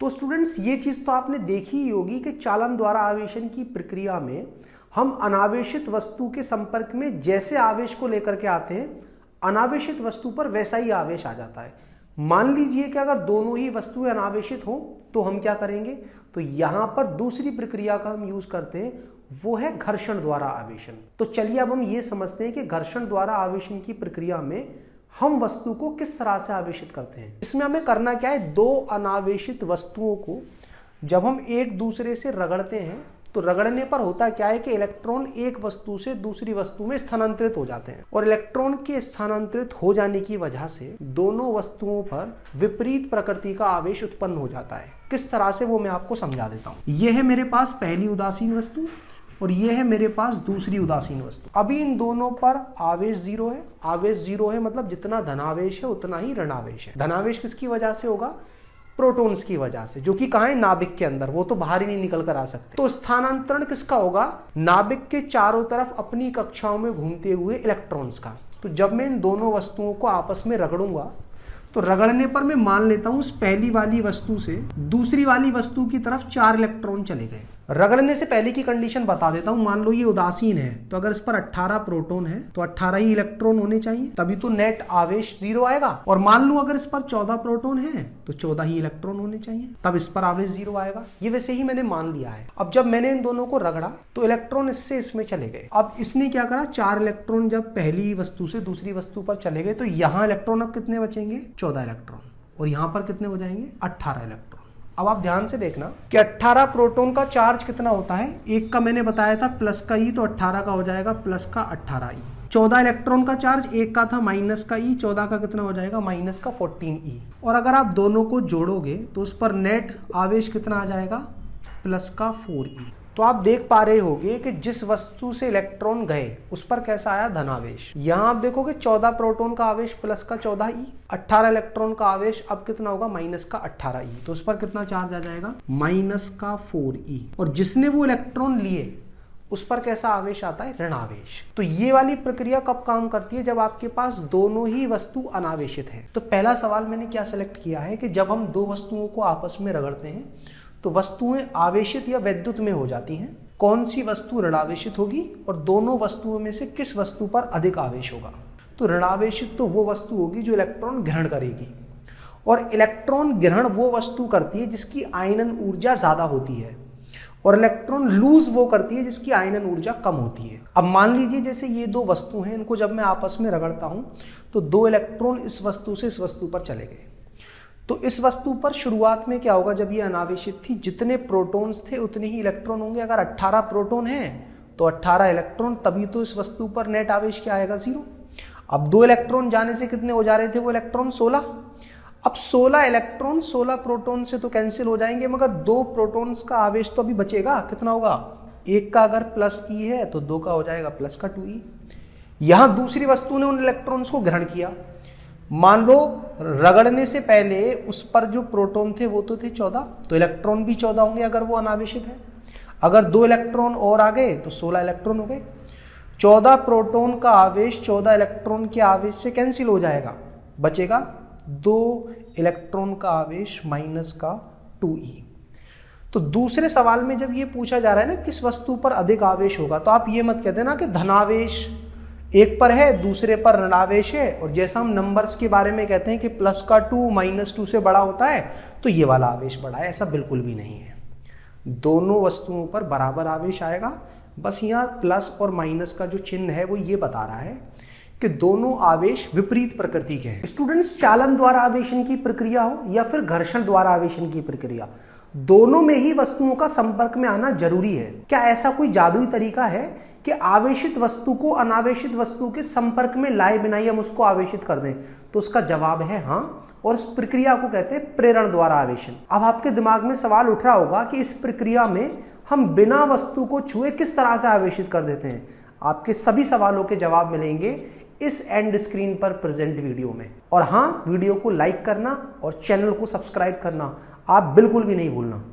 तो स्टूडेंट्स ये चीज तो आपने देखी ही होगी कि चालन द्वारा आवेशन की प्रक्रिया में हम अनावेशित वस्तु के संपर्क में जैसे आवेश को लेकर के आते हैं, अनावेशित वस्तु पर वैसा ही आवेश आ जाता है। मान लीजिए कि अगर दोनों ही वस्तुएं अनावेशित हों तो हम क्या करेंगे, तो यहां पर दूसरी प्रक्रिया का हम यूज करते हैं, वो है घर्षण द्वारा आवेशन। तो चलिए अब हम ये समझते हैं कि घर्षण द्वारा आवेशन की प्रक्रिया में हम वस्तु को किस तरह से आवेशित करते हैं। इसमें हमें करना क्या है, दो अनावेशित वस्तुओं को जब हम एक दूसरे से रगड़ते हैं तो रगड़ने पर होता क्या है कि इलेक्ट्रॉन एक वस्तु से दूसरी वस्तु में स्थानांतरित हो जाते हैं, और इलेक्ट्रॉन के स्थानांतरित हो जाने की वजह से दोनों वस्तुओं पर विपरीत प्रकृति का आवेश उत्पन्न हो जाता है। किस तरह से वो मैं आपको समझा देता हूं। यह है मेरे पास पहली उदासीन वस्तु और यह है मेरे पास दूसरी उदासीन वस्तु। अभी इन दोनों पर आवेश जीरो है। आवेश जीरो है मतलब जितना धनावेश है उतना ही ऋणावेश है। धनावेश किसकी वजह से होगा, प्रोटॉन्स की वजह से, जो कि कहां है, नाभिक के अंदर, वो तो बाहर ही नहीं निकल कर आ सकते। तो स्थानांतरण किसका होगा, नाभिक के चारों तरफ अपनी कक्षाओं में घूमते हुए इलेक्ट्रॉन्स का। तो जब मैं इन दोनों वस्तुओं को आपस में रगड़ूंगा तो रगड़ने पर मैं मान लेता हूं उस पहली वाली वस्तु से दूसरी वाली वस्तु की तरफ 4 इलेक्ट्रॉन चले गए। रगड़ने से पहले की कंडीशन बता देता हूं। मान लो ये उदासीन है तो अगर इस पर 18 प्रोटॉन है तो 18 ही इलेक्ट्रॉन होने चाहिए, तभी तो नेट आवेश जीरो आएगा। और मान लो अगर इस पर 14 प्रोटॉन है तो 14 ही इलेक्ट्रॉन होने चाहिए, तब इस पर आवेश जीरो आएगा। ये वैसे ही मैंने मान लिया है। अब जब मैंने इन दोनों को रगड़ा तो इलेक्ट्रॉन इससे इसमें चले गए। अब इसने क्या करा, 4 इलेक्ट्रॉन जब पहली वस्तु से दूसरी वस्तु पर चले गए तो यहाँ इलेक्ट्रॉन अब कितने बचेंगे, 14 इलेक्ट्रॉन, और यहाँ पर कितने हो जाएंगे, 18 इलेक्ट्रॉन। अब आप ध्यान से देखना कि 18 प्रोटॉन का चार्ज कितना होता है, एक का मैंने बताया था प्लस का ई, तो 18 का हो जाएगा प्लस का 18 ई। 14 इलेक्ट्रॉन का चार्ज एक का था माइनस का ई, 14 का कितना हो जाएगा, माइनस का 14 ई। और अगर आप दोनों को जोड़ोगे तो उस पर नेट आवेश कितना आ जाएगा, प्लस का 4 ई। तो आप देख पा रहे होंगे कि जिस वस्तु से इलेक्ट्रॉन गए उस पर कैसा आया, धनावेश। यहां आप देखोगे 14 प्रोटॉन का आवेश प्लस का 14 ई, 18 इलेक्ट्रॉन का आवेश अब कितना होगा, माइनस का 18 ई। तो उस पर कितना चार्ज आ जाएगा, माइनस का 4 ई। और जिसने वो इलेक्ट्रॉन लिए उस पर कैसा आवेश आता है, ऋणावेश। तो ये वाली प्रक्रिया कब काम करती है, जब आपके पास दोनों ही वस्तु अनावेशित है। तो पहला सवाल मैंने क्या सेलेक्ट किया है कि जब हम दो वस्तुओं को आपस में रगड़ते हैं तो वस्तुएं आवेशित या वैद्युत में हो जाती हैं। कौन सी वस्तु ऋणावेशित होगी और दोनों वस्तुओं में से किस वस्तु पर अधिक आवेश होगा। तो ऋणावेशित तो वो वस्तु होगी जो इलेक्ट्रॉन ग्रहण करेगी, और इलेक्ट्रॉन ग्रहण वो वस्तु करती है जिसकी आयनन ऊर्जा ज्यादा होती है, और इलेक्ट्रॉन लूज वो करती है जिसकी आयनन ऊर्जा कम होती है। अब मान लीजिए जैसे ये दो वस्तु हैं, इनको जब मैं आपस में रगड़ता हूं तो 2 इलेक्ट्रॉन इस वस्तु से इस वस्तु पर चले गए। तो इस वस्तु पर शुरुआत में क्या होगा, जब ये अनावेशित थी, जितने प्रोटॉन्स थे उतने ही इलेक्ट्रॉन होंगे। अगर 18 प्रोटॉन है तो 18 इलेक्ट्रॉन, तभी तो इस वस्तु पर नेट आवेश क्या आएगा, जीरो। अब 2 इलेक्ट्रॉन जाने से कितने हो जा रहे थे वो इलेक्ट्रॉन, 16। अब 16 इलेक्ट्रॉन 16 प्रोटॉन से तो कैंसिल हो जाएंगे, मगर 2 प्रोटॉन्स का आवेश तो अभी बचेगा। कितना होगा, एक का अगर प्लस ई है तो 2 का हो जाएगा प्लस का 2 ई। यहां दूसरी वस्तु ने उन इलेक्ट्रॉन्स को ग्रहण किया। मान लो रगड़ने से पहले उस पर जो प्रोटॉन थे वो तो थे 14, तो इलेक्ट्रॉन भी 14 होंगे अगर वो अनावेशित है। अगर 2 इलेक्ट्रॉन और आ गए तो 16 इलेक्ट्रॉन हो गए। 14 प्रोटॉन का आवेश 14 इलेक्ट्रॉन के आवेश से कैंसिल हो जाएगा, बचेगा 2 इलेक्ट्रॉन का आवेश माइनस का 2 ई। तो दूसरे सवाल में जब ये पूछा जा रहा है ना किस वस्तु पर अधिक आवेश होगा, तो आप ये मत कहते ना कि धनावेश एक पर है दूसरे पर ऋणावेश है, और जैसा हम नंबर्स के बारे में कहते हैं कि प्लस का 2 माइनस 2 से बड़ा होता है तो ये वाला आवेश बड़ा है, ऐसा बिल्कुल भी नहीं है। दोनों वस्तुओं पर बराबर आवेश आएगा। बस यहाँ प्लस और माइनस का जो चिन्ह है वो ये बता रहा है कि दोनों आवेश विपरीत प्रकृति के हैं। स्टूडेंट्स, चालन द्वारा आवेशन की प्रक्रिया हो या फिर घर्षण द्वारा आवेशन की प्रक्रिया, दोनों में ही वस्तुओं का संपर्क में आना जरूरी है। क्या ऐसा कोई जादुई तरीका है कि आवेशित वस्तु को अनावेशित वस्तु के संपर्क में लाए बिना ही हम उसको आवेशित कर दें? तो उसका जवाब है हाँ, और इस प्रक्रिया को कहते हैं प्रेरण द्वारा आवेशन। अब आपके दिमाग में सवाल उठ रहा होगा कि इस प्रक्रिया में हम बिना वस्तु को छुए किस तरह से आवेशित कर देते हैं। आपके सभी सवालों के जवाब मिलेंगे इस एंड स्क्रीन पर प्रेजेंट वीडियो में। और हाँ, वीडियो को लाइक करना और चैनल को सब्सक्राइब करना आप बिल्कुल भी नहीं भूलना।